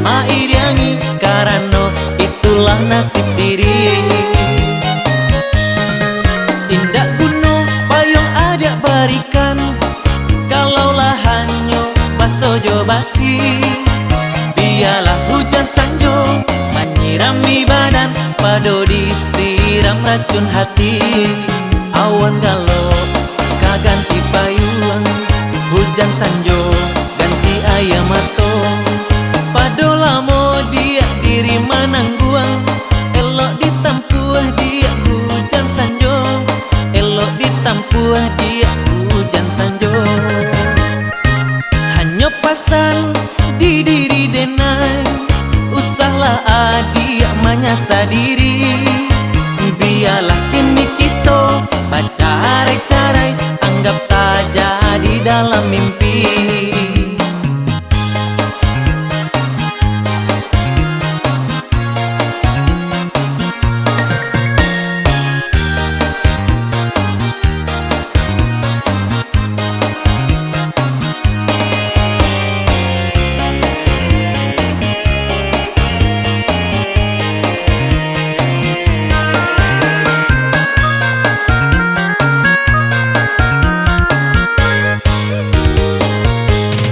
mairiangi karano itulah nasib diri. Indak gunung payung ada barikan, kalaulah hanyo basojo basi. Biarlah hujan sanjo menyirami badan, pado disiram racun hati. Awan galau kaganti payung, hujan sanjo ganti ayam mato. Pado lamo dia diri manangguang, elok ditampuh dia hujan sanjo, elok ditampuh dia hujan sanjo. Hanya pasal di diri denai, usahlah adia menyasa diri. Biarlah kini kita bacarai-carai, anggap tak jadi dalam mimpi.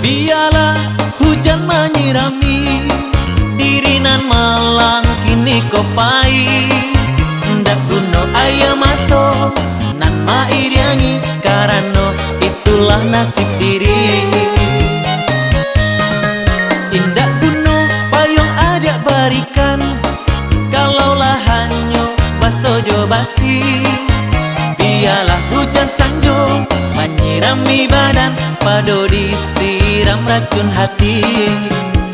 Biarlah hujan menyirami diri nan malang kini kopai. Ndak guno ayam mato nan mairiangi karano itulah nasib diri. Indak guno payung ada barikan, kalaulah hanyo basojo basi. Biarlah hujan sanjo menyirami badan, pado disiram racun hati.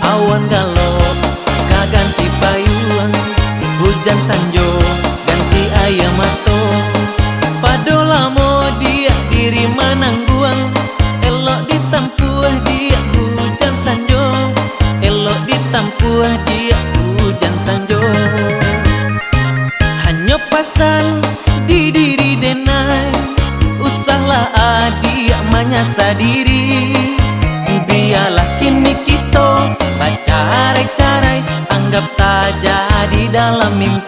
Awan galau kaganti payung, hujan sanjo ganti ayam mato. Pado lamo dia diri manangguang, elok ditampuh dia hujan sanjo, elok ditampuh dia hujan sanjo. Hanya pasal di diri denai, usahlah adia menyasa diri. Biarlah kini kita bacarai-carai, anggap tak jadi dalam mimpi.